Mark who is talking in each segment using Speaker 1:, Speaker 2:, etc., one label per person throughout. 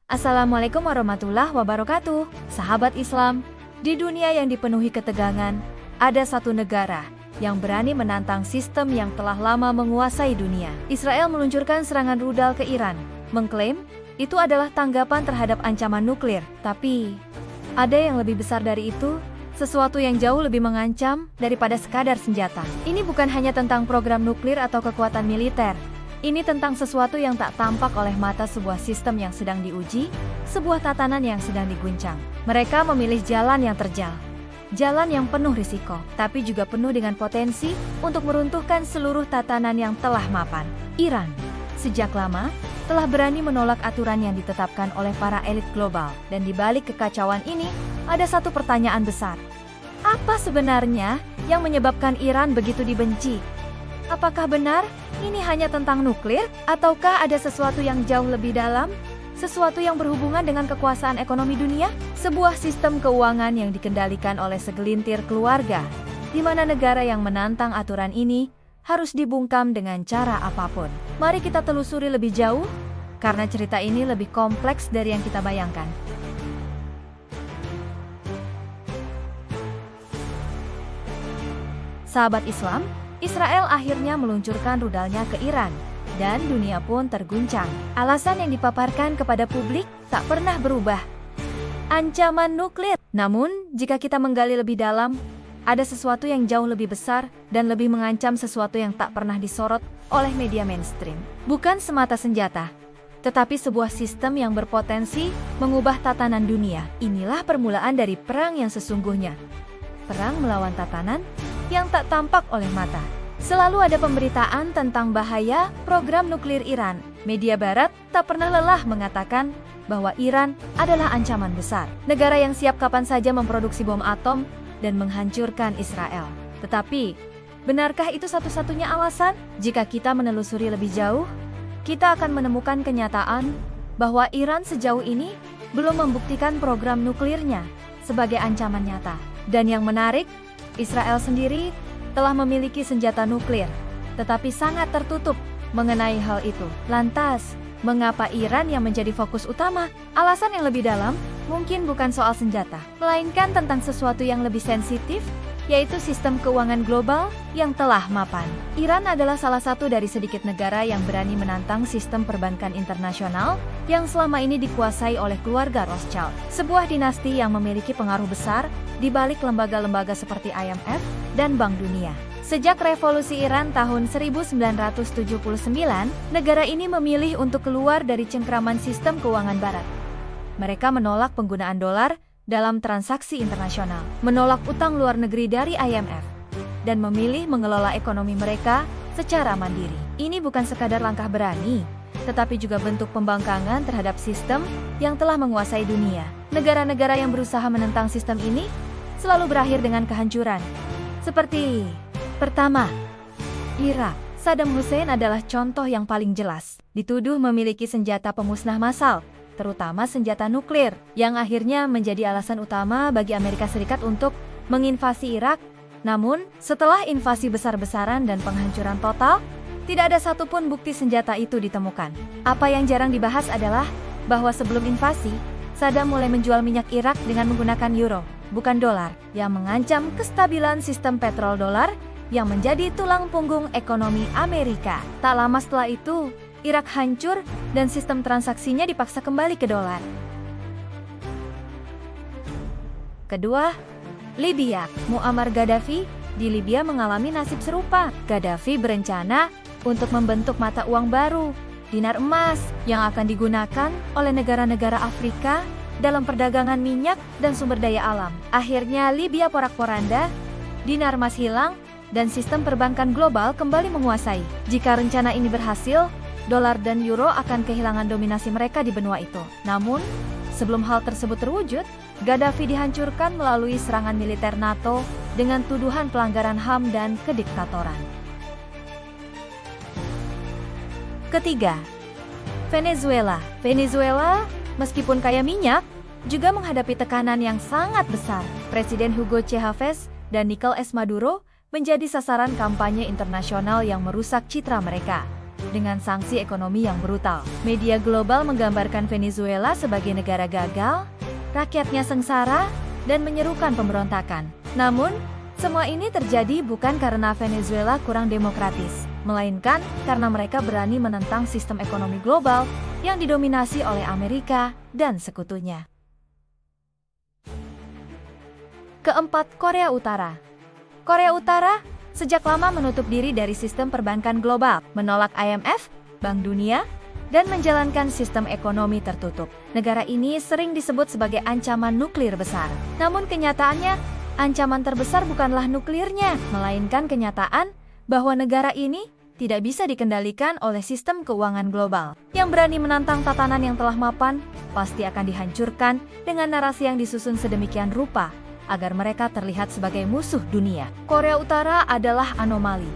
Speaker 1: Assalamualaikum warahmatullahi wabarakatuh. Sahabat Islam, di dunia yang dipenuhi ketegangan, ada satu negara yang berani menantang sistem yang telah lama menguasai dunia. Israel meluncurkan serangan rudal ke Iran, mengklaim itu adalah tanggapan terhadap ancaman nuklir. Tapi, ada yang lebih besar dari itu, sesuatu yang jauh lebih mengancam daripada sekadar senjata. Ini bukan hanya tentang program nuklir atau kekuatan militer. Ini tentang sesuatu yang tak tampak oleh mata, sebuah sistem yang sedang diuji, sebuah tatanan yang sedang diguncang. Mereka memilih jalan yang terjal. Jalan yang penuh risiko, tapi juga penuh dengan potensi untuk meruntuhkan seluruh tatanan yang telah mapan. Iran, sejak lama, telah berani menolak aturan yang ditetapkan oleh para elit global. Dan di balik kekacauan ini, ada satu pertanyaan besar. Apa sebenarnya yang menyebabkan Iran begitu dibenci? Apakah benar ini hanya tentang nuklir, ataukah ada sesuatu yang jauh lebih dalam? Sesuatu yang berhubungan dengan kekuasaan ekonomi dunia? Sebuah sistem keuangan yang dikendalikan oleh segelintir keluarga, di mana negara yang menantang aturan ini harus dibungkam dengan cara apapun. Mari kita telusuri lebih jauh, karena cerita ini lebih kompleks dari yang kita bayangkan. Sahabat Islam, Israel akhirnya meluncurkan rudalnya ke Iran, dan dunia pun terguncang. Alasan yang dipaparkan kepada publik tak pernah berubah. Ancaman nuklir. Namun, jika kita menggali lebih dalam, ada sesuatu yang jauh lebih besar dan lebih mengancam, sesuatu yang tak pernah disorot oleh media mainstream. Bukan semata senjata, tetapi sebuah sistem yang berpotensi mengubah tatanan dunia. Inilah permulaan dari perang yang sesungguhnya. Perang melawan tatanan yang tak tampak oleh mata. Selalu ada pemberitaan tentang bahaya program nuklir Iran. Media Barat tak pernah lelah mengatakan bahwa Iran adalah ancaman besar. Negara yang siap kapan saja memproduksi bom atom dan menghancurkan Israel. Tetapi, benarkah itu satu-satunya alasan? Jika kita menelusuri lebih jauh, kita akan menemukan kenyataan bahwa Iran sejauh ini belum membuktikan program nuklirnya sebagai ancaman nyata. Dan yang menarik, Israel sendiri telah memiliki senjata nuklir, tetapi sangat tertutup mengenai hal itu. Lantas, mengapa Iran yang menjadi fokus utama? Alasan yang lebih dalam mungkin bukan soal senjata, melainkan tentang sesuatu yang lebih sensitif, yaitu sistem keuangan global yang telah mapan. Iran adalah salah satu dari sedikit negara yang berani menantang sistem perbankan internasional yang selama ini dikuasai oleh keluarga Rothschild, sebuah dinasti yang memiliki pengaruh besar di balik lembaga-lembaga seperti IMF dan Bank Dunia. Sejak revolusi Iran tahun 1979, negara ini memilih untuk keluar dari cengkraman sistem keuangan barat. Mereka menolak penggunaan dolar dalam transaksi internasional, menolak utang luar negeri dari IMF, dan memilih mengelola ekonomi mereka secara mandiri. Ini bukan sekadar langkah berani, tetapi juga bentuk pembangkangan terhadap sistem yang telah menguasai dunia. Negara-negara yang berusaha menentang sistem ini selalu berakhir dengan kehancuran. Seperti, pertama, Irak. Saddam Hussein adalah contoh yang paling jelas. Dituduh memiliki senjata pemusnah massal, terutama senjata nuklir, yang akhirnya menjadi alasan utama bagi Amerika Serikat untuk menginvasi Irak. Namun, setelah invasi besar-besaran dan penghancuran total, tidak ada satupun bukti senjata itu ditemukan. Apa yang jarang dibahas adalah bahwa sebelum invasi, Saddam mulai menjual minyak Irak dengan menggunakan euro, bukan dolar, yang mengancam kestabilan sistem petrol dolar yang menjadi tulang punggung ekonomi Amerika. Tak lama setelah itu, Irak hancur dan sistem transaksinya dipaksa kembali ke dolar. Kedua, Libya. Muammar Gaddafi di Libya mengalami nasib serupa. Gaddafi berencana untuk membentuk mata uang baru, dinar emas, yang akan digunakan oleh negara-negara Afrika dalam perdagangan minyak dan sumber daya alam. Akhirnya Libya porak-poranda, dinar emas hilang, dan sistem perbankan global kembali menguasai. Jika rencana ini berhasil, dolar dan euro akan kehilangan dominasi mereka di benua itu. Namun, sebelum hal tersebut terwujud, Gaddafi dihancurkan melalui serangan militer NATO dengan tuduhan pelanggaran HAM dan kediktatoran. Ketiga, Venezuela. Venezuela, meskipun kaya minyak, juga menghadapi tekanan yang sangat besar. Presiden Hugo Chavez dan Nicolás Maduro menjadi sasaran kampanye internasional yang merusak citra mereka. dengan sanksi ekonomi yang brutal. Media global menggambarkan Venezuela sebagai negara gagal, rakyatnya sengsara, dan menyerukan pemberontakan. Namun, semua ini terjadi bukan karena Venezuela kurang demokratis, melainkan karena mereka berani menentang sistem ekonomi global yang didominasi oleh Amerika dan sekutunya. Keempat, Korea Utara. Korea Utara sejak lama menutup diri dari sistem perbankan global, menolak IMF, Bank Dunia, dan menjalankan sistem ekonomi tertutup. Negara ini sering disebut sebagai ancaman nuklir besar. Namun kenyataannya, ancaman terbesar bukanlah nuklirnya, melainkan kenyataan bahwa negara ini tidak bisa dikendalikan oleh sistem keuangan global. Yang berani menantang tatanan yang telah mapan, pasti akan dihancurkan dengan narasi yang disusun sedemikian rupa, agar mereka terlihat sebagai musuh dunia. Korea Utara adalah anomali.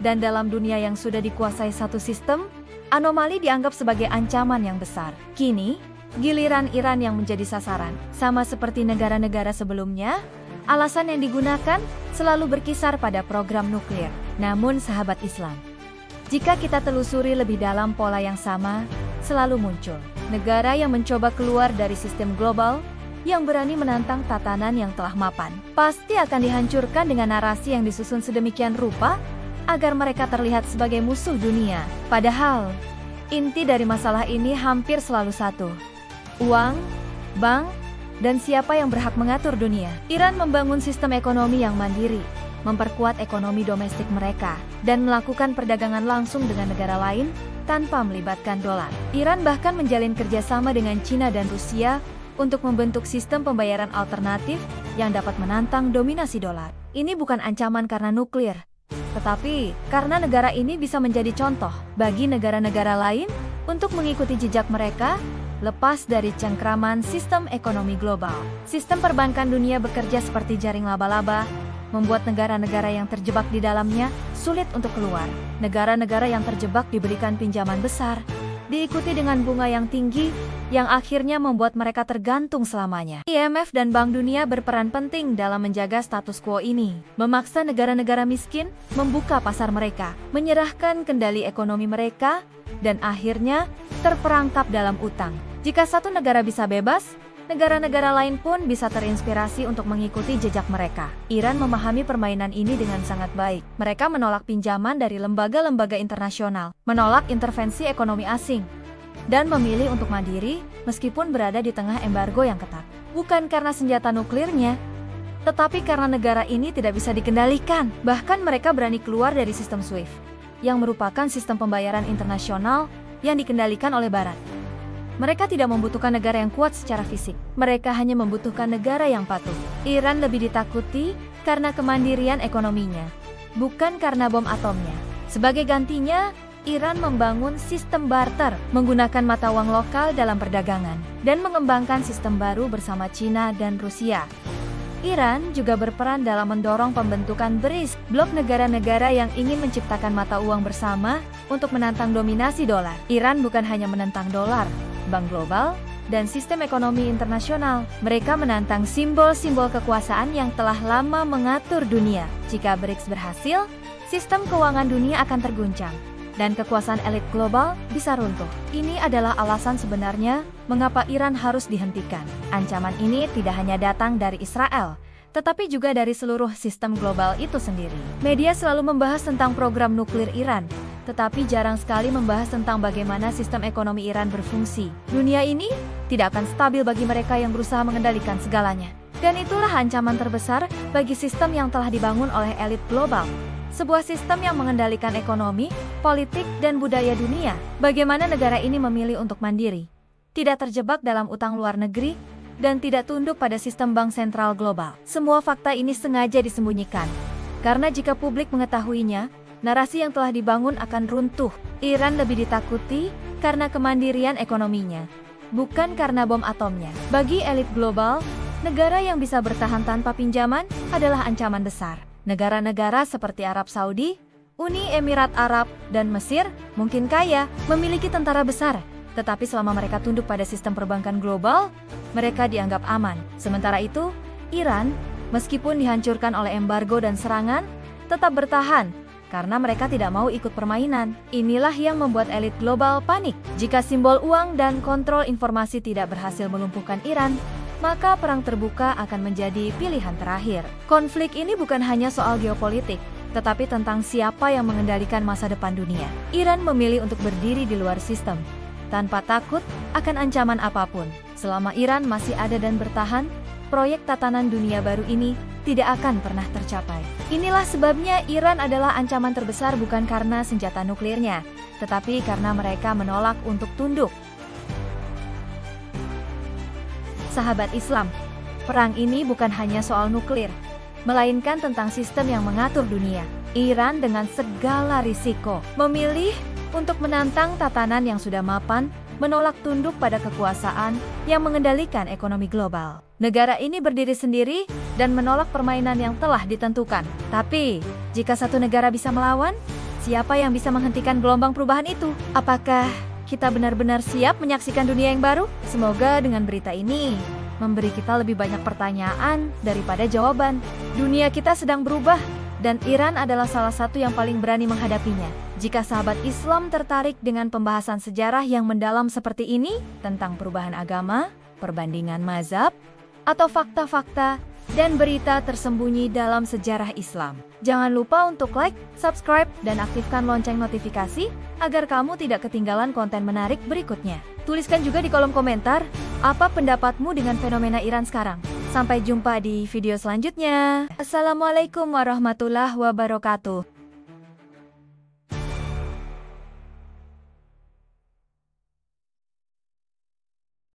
Speaker 1: Dan dalam dunia yang sudah dikuasai satu sistem, anomali dianggap sebagai ancaman yang besar. Kini, giliran Iran yang menjadi sasaran. Sama seperti negara-negara sebelumnya, alasan yang digunakan selalu berkisar pada program nuklir. Namun sahabat Islam, jika kita telusuri lebih dalam, pola yang sama selalu muncul. Negara yang mencoba keluar dari sistem global, yang berani menantang tatanan yang telah mapan, pasti akan dihancurkan dengan narasi yang disusun sedemikian rupa, agar mereka terlihat sebagai musuh dunia. Padahal, inti dari masalah ini hampir selalu satu: uang, bank, dan siapa yang berhak mengatur dunia. Iran membangun sistem ekonomi yang mandiri, memperkuat ekonomi domestik mereka, dan melakukan perdagangan langsung dengan negara lain tanpa melibatkan dolar. Iran bahkan menjalin kerjasama dengan Cina dan Rusia untuk membentuk sistem pembayaran alternatif yang dapat menantang dominasi dolar. Ini bukan ancaman karena nuklir, tetapi karena negara ini bisa menjadi contoh bagi negara-negara lain untuk mengikuti jejak mereka, lepas dari cengkraman sistem ekonomi global. Sistem perbankan dunia bekerja seperti jaring laba-laba, membuat negara-negara yang terjebak di dalamnya sulit untuk keluar. Negara-negara yang terjebak diberikan pinjaman besar, diikuti dengan bunga yang tinggi, yang akhirnya membuat mereka tergantung selamanya. IMF dan Bank Dunia berperan penting dalam menjaga status quo ini, memaksa negara-negara miskin membuka pasar mereka, menyerahkan kendali ekonomi mereka, dan akhirnya terperangkap dalam utang. Jika satu negara bisa bebas, negara-negara lain pun bisa terinspirasi untuk mengikuti jejak mereka. Iran memahami permainan ini dengan sangat baik. Mereka menolak pinjaman dari lembaga-lembaga internasional, menolak intervensi ekonomi asing, dan memilih untuk mandiri meskipun berada di tengah embargo yang ketat. Bukan karena senjata nuklirnya, tetapi karena negara ini tidak bisa dikendalikan. Bahkan mereka berani keluar dari sistem SWIFT, yang merupakan sistem pembayaran internasional yang dikendalikan oleh Barat. Mereka tidak membutuhkan negara yang kuat secara fisik. Mereka hanya membutuhkan negara yang patuh. Iran lebih ditakuti karena kemandirian ekonominya, bukan karena bom atomnya. Sebagai gantinya, Iran membangun sistem barter, menggunakan mata uang lokal dalam perdagangan, dan mengembangkan sistem baru bersama Cina dan Rusia. Iran juga berperan dalam mendorong pembentukan BRICS, blok negara-negara yang ingin menciptakan mata uang bersama untuk menantang dominasi dolar. Iran bukan hanya menentang dolar, bank global, dan sistem ekonomi internasional. Mereka menantang simbol-simbol kekuasaan yang telah lama mengatur dunia. Jika BRICS berhasil, sistem keuangan dunia akan terguncang, dan kekuasaan elit global bisa runtuh. Ini adalah alasan sebenarnya mengapa Iran harus dihentikan. Ancaman ini tidak hanya datang dari Israel, tetapi juga dari seluruh sistem global itu sendiri. Media selalu membahas tentang program nuklir Iran, tetapi jarang sekali membahas tentang bagaimana sistem ekonomi Iran berfungsi. Dunia ini tidak akan stabil bagi mereka yang berusaha mengendalikan segalanya. Dan itulah ancaman terbesar bagi sistem yang telah dibangun oleh elit global. Sebuah sistem yang mengendalikan ekonomi, politik, dan budaya dunia. Bagaimana negara ini memilih untuk mandiri, tidak terjebak dalam utang luar negeri, dan tidak tunduk pada sistem bank sentral global. Semua fakta ini sengaja disembunyikan, karena jika publik mengetahuinya, narasi yang telah dibangun akan runtuh. Iran lebih ditakuti karena kemandirian ekonominya, bukan karena bom atomnya. Bagi elit global, negara yang bisa bertahan tanpa pinjaman adalah ancaman besar. Negara-negara seperti Arab Saudi, Uni Emirat Arab, dan Mesir mungkin kaya, memiliki tentara besar, tetapi selama mereka tunduk pada sistem perbankan global, mereka dianggap aman. Sementara itu, Iran, meskipun dihancurkan oleh embargo dan serangan, tetap bertahan karena mereka tidak mau ikut permainan. Inilah yang membuat elit global panik. Jika simbol uang dan kontrol informasi tidak berhasil melumpuhkan Iran, maka perang terbuka akan menjadi pilihan terakhir. Konflik ini bukan hanya soal geopolitik, tetapi tentang siapa yang mengendalikan masa depan dunia. Iran memilih untuk berdiri di luar sistem, tanpa takut akan ancaman apapun. Selama Iran masih ada dan bertahan, proyek tatanan dunia baru ini tidak akan pernah tercapai. Inilah sebabnya Iran adalah ancaman terbesar bukan karena senjata nuklirnya, tetapi karena mereka menolak untuk tunduk. Sahabat Islam, perang ini bukan hanya soal nuklir, melainkan tentang sistem yang mengatur dunia. Iran dengan segala risiko memilih untuk menantang tatanan yang sudah mapan, menolak tunduk pada kekuasaan yang mengendalikan ekonomi global. Negara ini berdiri sendiri dan menolak permainan yang telah ditentukan. Tapi, jika satu negara bisa melawan, siapa yang bisa menghentikan gelombang perubahan itu? Apakah kita benar-benar siap menyaksikan dunia yang baru? Semoga dengan berita ini memberi kita lebih banyak pertanyaan daripada jawaban. Dunia kita sedang berubah, dan Iran adalah salah satu yang paling berani menghadapinya. Jika sahabat Islam tertarik dengan pembahasan sejarah yang mendalam seperti ini, tentang perubahan agama, perbandingan mazhab, atau fakta-fakta dan berita tersembunyi dalam sejarah Islam, jangan lupa untuk like, subscribe, dan aktifkan lonceng notifikasi agar kamu tidak ketinggalan konten menarik berikutnya. Tuliskan juga di kolom komentar, apa pendapatmu dengan fenomena Iran sekarang? Sampai jumpa di video selanjutnya. Assalamualaikum warahmatullahi wabarakatuh.